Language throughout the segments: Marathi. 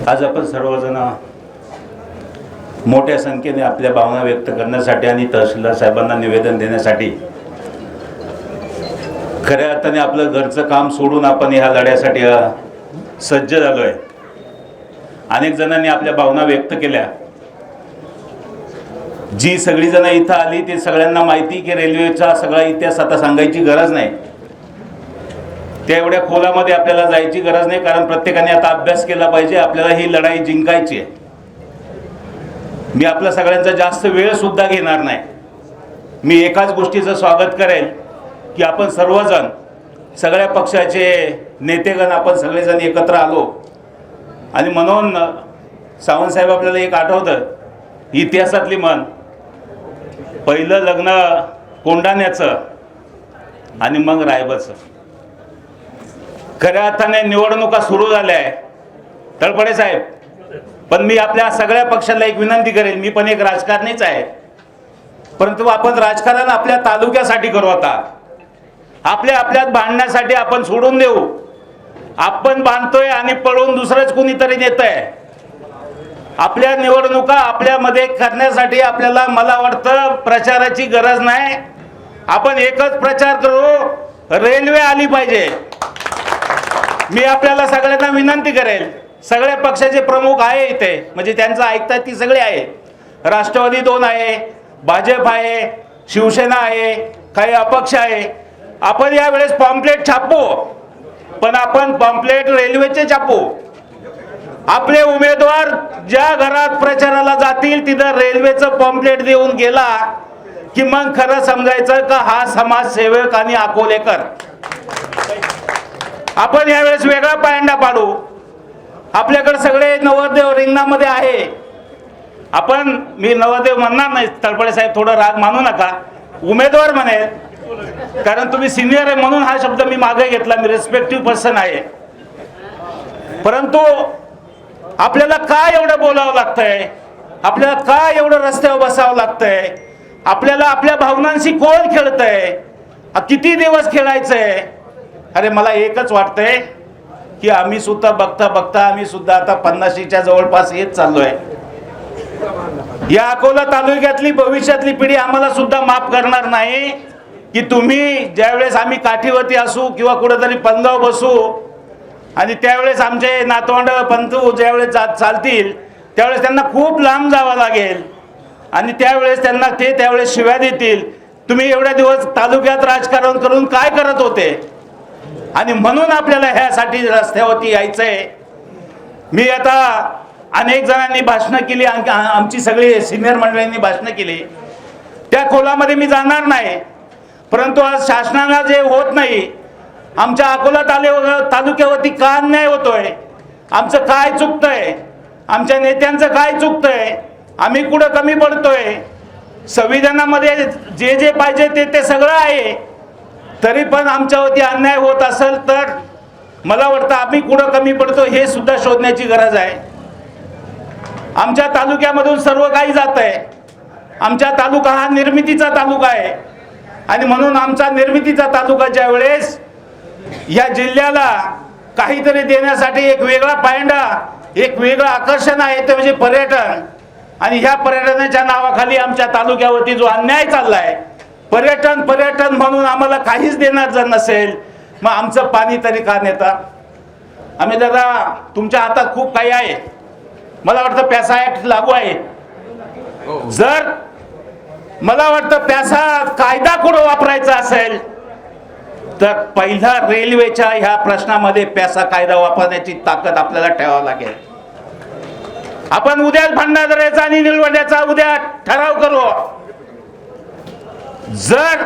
आज आपण सर्वजण मोठ्या संख्येने आपल्या भावना व्यक्त करण्यासाठी आणि तहसीलदार साहेबांना निवेदन देण्यासाठी खऱ्या अर्थाने आपलं घरचं काम सोडून आपण ह्या लढ्यासाठी सज्ज झालो आहे। अनेक जणांनी आपल्या भावना व्यक्त केल्या। जी सगळी जण इथं आली ते सगळ्यांना माहिती की रेल्वेचा सगळा इतिहास आता सांगायची गरज नाही, त्या एवढ्या खोलामध्ये आपल्याला जायची गरज नाही, कारण प्रत्येकाने आता अभ्यास केला पाहिजे। आपल्याला ही लढाई जिंकायची आहे। मी आपल्या सगळ्यांचा जास्त वेळ सुद्धा घेणार नाही। मी एकाच गोष्टीचं स्वागत करेल की आपण सर्वजण सगळ्या पक्षाचे नेतेगण आपण सगळेजण एकत्र आलो आणि म्हणून सावंत साहेब आपल्याला एक आठवतं इतिहासातली म्हण, पहिलं लग्न कोंडाण्याचं आणि मग रायबाचं। खऱ्या अर्थाने निवडणुका सुरू झाल्या आहे तळपडे साहेब, पण मी आपल्या सगळ्या पक्षाला एक विनंती करेन, मी पण एक राजकारणीच आहे, परंतु आपण राजकारण आपल्या तालुक्यासाठी करू। आता आपल्यात भांडण्यासाठी आपण सोडून देऊ। आपण बांधतोय आणि पळून दुसरंच कोणीतरी नेतंय। आपल्या निवडणुका आपल्यामध्ये करण्यासाठी आपल्याला मला वाटतं प्रचाराची गरज नाही। आपण एकच प्रचार करू, रेल्वे आली पाहिजे। मी आपल्याला सगळ्यांना विनंती करेल, सगळ्या पक्षाचे प्रमुख आहे इथे, म्हणजे त्यांचं ऐकतात ती सगळे आहे। राष्ट्रवादी 2 आहे, भाजप आहे, शिवसेना आहे, काही अपक्ष आहे। आपण यावेळेस पॉम्पलेट छापू, पण आपण पॉम्पलेट रेल्वेचे छापू। आपले उमेदवार ज्या घरात प्रचाराला जातील तिथं रेल्वेचं पॉम्पलेट देऊन गेला की मग खरं समजायचं का हा समाजसेवक आणि अकोलेकर। आपण यावेळेस वेगळा पायंडा पाडू। आपल्याकडे सगळे नवरदेव रिंगणामध्ये आहे। आपण, मी नवरदेव म्हणणार नाही तळपडे साहेब, थोडं राग मानू नका, उमेदवार म्हणेल, कारण तुम्ही सिनियर आहे म्हणून हा शब्द मी मागे घेतला। मी रिस्पेक्टिव्ह पर्सन आहे, परंतु आपल्याला काय एवढं बोलावं लागतंय, आपल्याला काय एवढं रस्त्यावर बसावं लागतंय, आपल्याला आपल्या भावनांशी कोण खेळतंय, किती दिवस खेळायचंय। अरे मला एकच वाटतंय की आम्ही सुद्धा बघता बघता आम्ही सुद्धा आता 50च्या जवळपास येत चाललोय। या अकोला तालुक्यातली भविष्यातली पिढी आम्हाला सुद्धा माफ करणार नाही की तुम्ही ज्यावेळेस आम्ही काठीवरती असू किंवा कुठेतरी पंगाव बसू आणि त्यावेळेस आमचे नातवंड पंतू ज्यावेळेस चालतील त्यावेळेस त्यांना खूप लांब जावं लागेल आणि त्यावेळेस त्यांना त्यावेळेस शिव्या देतील, तुम्ही एवढ्या दिवस तालुक्यात राजकारण करून काय करत होते। आणि म्हणून आपल्याला ह्यासाठी रस्त्यावरती यायचंय। मी आता अनेक जणांनी भाषणं केली, आमची सगळी सिनियर मंडळींनी भाषणं केली, त्या खोलामध्ये मी जाणार नाही, परंतु आज शासनाला जे होत नाही, आमच्या अकोला तालुक्यावरती का अन्याय होतोय, आमचं काय चुकतंय, आमच्या नेत्यांचं काय चुकतंय, आम्ही कुठं कमी पडतोय, संविधानामध्ये जे जे पाहिजे ते सगळं आहे, तरी पण आमच्यावरती अन्याय होत असेल तर मला वाटतं आम्ही कुठं कमी पडतो हे सुद्धा शोधण्याची गरज आहे। आमच्या तालुक्यामधून सर्व काही जात आहे। आमचा तालुका हा निर्मितीचा तालुका आहे आणि म्हणून आमचा निर्मितीचा तालुका ज्या वेळेस या जिल्ह्याला काहीतरी देण्यासाठी एक वेगळा पायंडा, एक वेगळं आकर्षण आहे ते म्हणजे पर्यटन, आणि ह्या पर्यटनाच्या नावाखाली आमच्या तालुक्यावरती जो अन्याय चाललाय, पर्यटन पर्यटन म्हणून आम्हाला काहीच देणार जर नसेल मग आमचं पाणी तरी का नेता। आम्ही दादा तुमच्या हातात खूप काही आहे, मला वाटतं पॅसा ऍक्ट लागू आहे, जर मला वाटतं पॅसा कायदा कुठं वापरायचा असेल तर पहिला रेल्वेच्या ह्या प्रश्नामध्ये पॅसा कायदा वापरण्याची ताकद आपल्याला ठेवावी लागेल। आपण उद्या भंडारदऱ्याचा आणि निळवंड्याचा उद्या ठराव करू। जर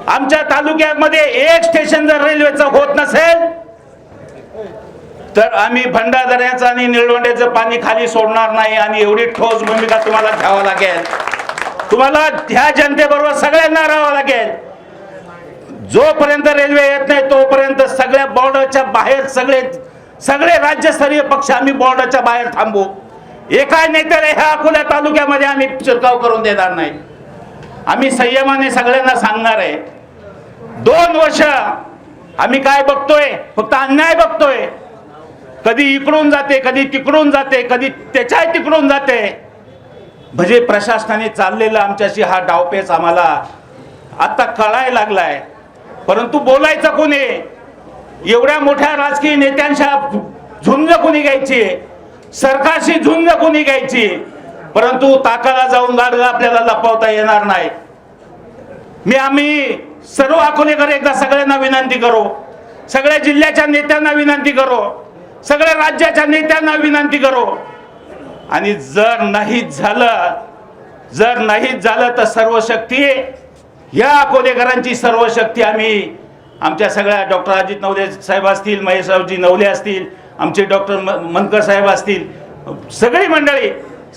आमच्या तालुक्यामध्ये एक स्टेशन जर रेल्वेचं होत नसेल तर आम्ही भंडारदऱ्याचं आणि निळवंड्याचं पाणी खाली सोडणार नाही आणि एवढी ठोस भूमिका तुम्हाला घ्यावी लागेल। तुम्हाला ह्या जनतेबरोबर सगळ्यांना राहावं लागेल। जोपर्यंत रेल्वे येत नाही तोपर्यंत सगळ्या बॉर्डरच्या बाहेर सगळे राज्यस्तरीय पक्ष आम्ही बॉर्डरच्या बाहेर थांबू। एका नेत्याला ह्या अकोला तालुक्यामध्ये आम्ही शिरकाव करून देणार नाही। आम्ही संयमाने सगळ्यांना सांगणार आहे। 2 वर्ष आम्ही काय बघतोय, फक्त अन्याय बघतोय। कधी इकडून जाते, कधी तिकडून जाते, कधी त्याच्या तिकडून जाते. म्हणजे प्रशासनाने चाललेला आमच्याशी हा डावपेच आम्हाला आता कळायला लागलाय. परंतु बोलायचं कोणी? एवढ्या मोठ्या राजकीय नेत्यांच्या झुंज कोणी घ्यायची? सरकारशी झुंज कोणी घ्यायची? परंतु ताकाला जाऊन गाडगा आपल्याला लपवता येणार नाही. आम्ही सर्व अकोलेकर एकदा सगळ्यांना विनंती करू, सगळ्या जिल्ह्याच्या नेत्यांना विनंती करू, सगळ्या राज्याच्या नेत्यांना विनंती करू. आणि जर नाहीच झालं तर सर्व शक्ती, या अकोलेकरांची सर्व शक्ती आम्ही आमच्या सगळ्या डॉक्टर अजित नवले साहेब असतील, महेशरावजी नवले असतील, आमचे डॉक्टर मनकर साहेब असतील, सगळी मंडळी,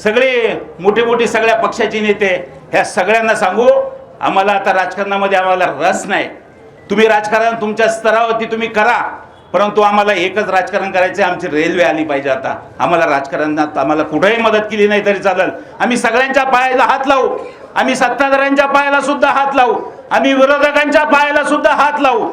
सगळे मोठी सगळ्या पक्षाची नेते, ह्या सगळ्यांना सांगू, आम्हाला आता राजकारणामध्ये आम्हाला रस नाही. तुम्ही राजकारण तुमच्या स्तरावरती तुम्ही करा, परंतु आम्हाला एकच राजकारण करायचं आहे. आमची रेल्वे आली पाहिजे. आता आम्हाला राजकारणात आम्हाला कुठेही मदत केली नाही तरी चालेल. आम्ही सगळ्यांच्या पायाला हात लावू, आम्ही सत्ताधाऱ्यांच्या पायाला सुद्धा हात लावू, आम्ही विरोधकांच्या पायाला सुद्धा हात लावू.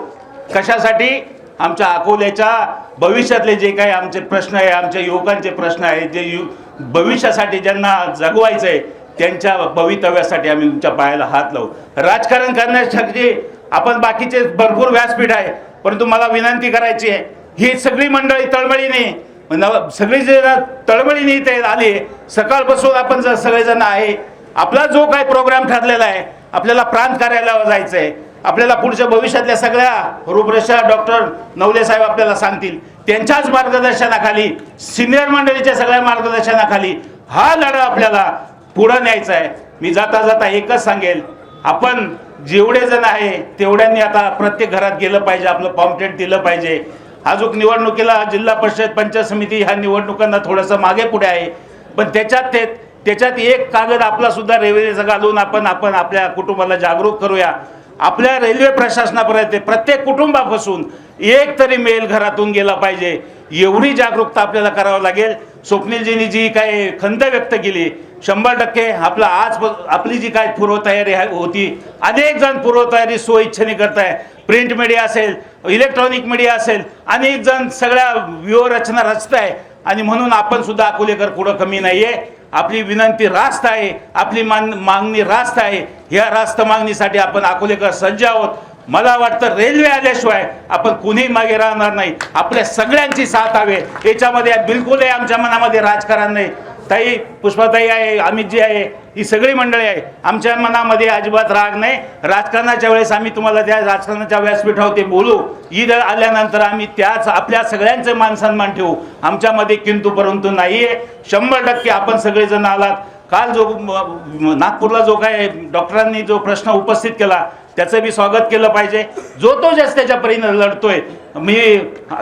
कशासाठी? आमच्या अकोल्याच्या भविष्यातले जे काही आमचे प्रश्न आहे, आमच्या युवकांचे प्रश्न आहे, जे भविष्यासाठी ज्यांना जगवायचं आहे, त्यांच्या भवितव्यासाठी आम्ही तुमच्या पायाला हात लावू. राजकारण करण्यासाठी आपण बाकीचे भरपूर व्यासपीठ आहे, परंतु मला विनंती करायची आहे, ही सगळी मंडळी तळमळीने, सगळी जण तळमळीने इथे आली. सकाळपासून आपण जर सगळेजण आहे, आपला जो काही प्रोग्राम ठरलेला आहे, आपल्याला प्रांत कार्यालयावर जायचं आहे. आपल्याला पुढच्या भविष्यातल्या सगळ्या रूपरेषा डॉक्टर नवले साहेब आपल्याला सांगतील. त्यांच्याच मार्गदर्शनाखाली, सिनियर मंडळीच्या सगळ्या मार्गदर्शनाखाली हा लढा आपल्याला पुढे न्यायचा आहे. मी जाता जाता एकच सांगेल, आपण जेवढे जण आहे तेवढ्यांनी आता प्रत्येक घरात गेलं पाहिजे, आपलं पॉम्पलेट दिलं पाहिजे. अजून निवडणुकीला जिल्हा परिषद पंचायत समिती ह्या निवडणुकांना थोडंसं मागे पुढे आहे, पण त्याच्यात एक कागद आपला सुद्धा रेल्वेचा घालून आपण आपल्या कुटुंबाला जागरूक करूया. आपल्या रेल्वे प्रशासनापर्यंत प्रत्येक कुटुंबापासून एक तरी मेल घरातून गेला पाहिजे, एवढी जागरूकता आपल्याला करावं लागेल. स्वप्नीलजींनी जी काय खंत व्यक्त केली, 100% आपली जी काय पूर्वतयारी होती, अनेक जण पूर्वतयारी स्वइच्छेने करताय. प्रिंट मीडिया असेल, इलेक्ट्रॉनिक मीडिया असेल, अनेक जण सगळ्या व्यूहरचना रचताय. आणि म्हणून आपण सुद्धा अकोलेकर कुठं कमी नाहीये. आपली विनंती रास्त आहे, आपली मागणी रास्त आहे. ह्या रास्त मागणीसाठी आपण अकोलेकर सज्ज आहोत. मला वाटतं रेल्वे आल्याशिवाय आपण कुणीही मागे राहणार नाही. आपल्या सगळ्यांची साथ हवी, याच्यामध्ये बिलकुलही आमच्या मनामध्ये राजकारण नाही. ताई, पुष्पाताई आहे, अमितजी आहे, ही सगळी मंडळी आहे, आमच्या मनामध्ये अजिबात राग नाही. राजकारणाच्या वेळेस आम्ही तुम्हाला त्या राजकारणाच्या व्यासपीठावरती बोलू. ईद आल्यानंतर आम्ही त्याच आपल्या सगळ्यांचे मान सन्मान ठेवू. आमच्यामध्ये किंतु परंतु नाही आहे. 100% आपण सगळेजण आलात. काल जो नागपूरला जो काय डॉक्टरांनी जो प्रश्न उपस्थित केला, त्याचं मी स्वागत केलं पाहिजे. जो तो जास्त त्याच्या परीने लढतोय. मी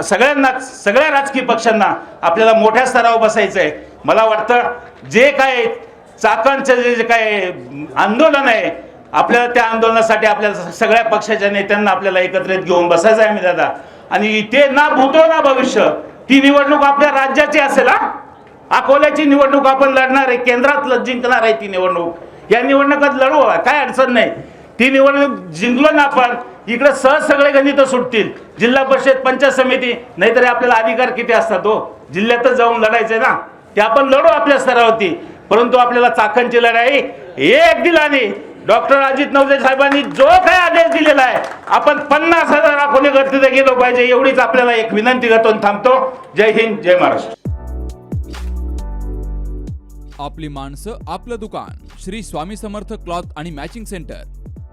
सगळ्या राजकीय पक्षांना आपल्याला मोठ्या स्तरावर बसायचं आहे. मला वाटतं जे काय चाकणचं जे काय आंदोलन आहे, आपल्याला त्या आंदोलनासाठी आपल्याला सगळ्या पक्षाच्या नेत्यांना आपल्याला एकत्रित घेऊन बसायचं आहे. मी दादा, आणि ते ना भूतो ना भविष्य, ती निवडणूक आपल्या राज्याची असेल. अकोल्याची निवडणूक आपण लढणार आहे, केंद्रात जिंकणार आहे ती निवडणूक. या निवडणुकात लढू, काय अडचण नाही. ती निवडणूक जिंकलो ना आपण, इकडे सहज सगळे गणित सुटतील. जिल्हा परिषद पंचायत समिती, नाहीतरी आपल्याला अधिकार किती असतात हो, जिल्ह्यातच जाऊन लढायचे ना, ते आपण लढू आपल्या स्तरावरती. परंतु आपल्याला चाकणची लढाई एक दिलाने डॉक्टर अजित नवले साहेबांनी जो काय आदेश दिलेला आहे, आपण 50,000 अकोलेकर तिथे गेलो पाहिजे, एवढीच आपल्याला एक विनंती करतो. थांबतो. जय हिंद, जय महाराष्ट्र. आपली माणसं, आपलं दुकान. श्री स्वामी समर्थ क्लॉथ आणि मॅचिंग सेंटर,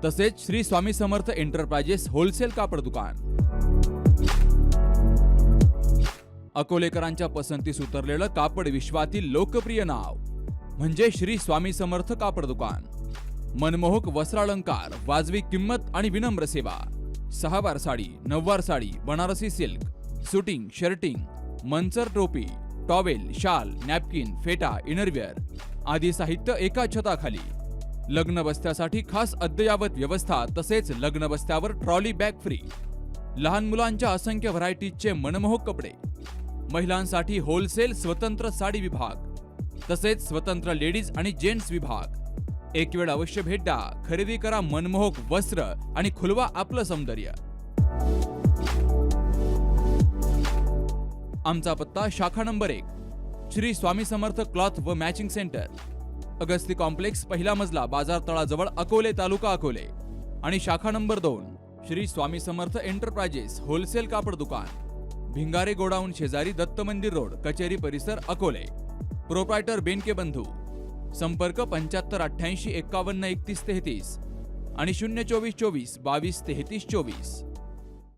तसेच श्री स्वामी समर्थ एंटरप्राइजेस होलसेल कापड दुकान. अकोलेकरांच्या पसंतीस उतरलेलं कापड विश्वातील लोकप्रिय नाव म्हणजे श्री स्वामी समर्थ कापड दुकान. मनमोहक वस्त्रालंकार, वाजवी किंमत आणि विनम्र सेवा. 6 वार साडी, 9 वार sari, Banarasi silk, suiting, shirting, Manchar टोपी, टॉवेल, शाल, नॅपकिन, फेटा, इनरवेअर आदी साहित्य एका छताखाली. लग्न बस्त्यासाठी खास अद्ययावत व्यवस्था, तसेच लग्न बस्त्यावर ट्रॉली बॅग फ्री. लहान मुलांच्या असंख्य व्हरायटीजचे मनमोहक कपडे. महिलांसाठी होलसेल स्वतंत्र साडी विभाग, तसेच स्वतंत्र लेडीज आणि जेंट्स विभाग. एक वेळ अवश्य भेट द्या. खरेदी करा मनमोहक वस्त्र आणि खुलवा आपलं सौंदर्य. आमचा पत्ता शाखा नंबर 1 श्री स्वामी समर्थ क्लॉथ व मॅचिंग सेंटर, अगस्ती कॉम्प्लेक्स, पहिला मजला, बाजार तळाजवळ, अकोले, तालुका अकोले. आणि शाखा number 2 Shri Swami Samarth enterprises wholesale कापड दुकान, भिंगारे गोडाऊन शेजारी, दत्त मंदिर रोड, कचेरी परिसर, अकोले. प्रोप्रायटर बेनके बंधू. संपर्क 7588 51 31 33 आणि 024 24 22 33 24.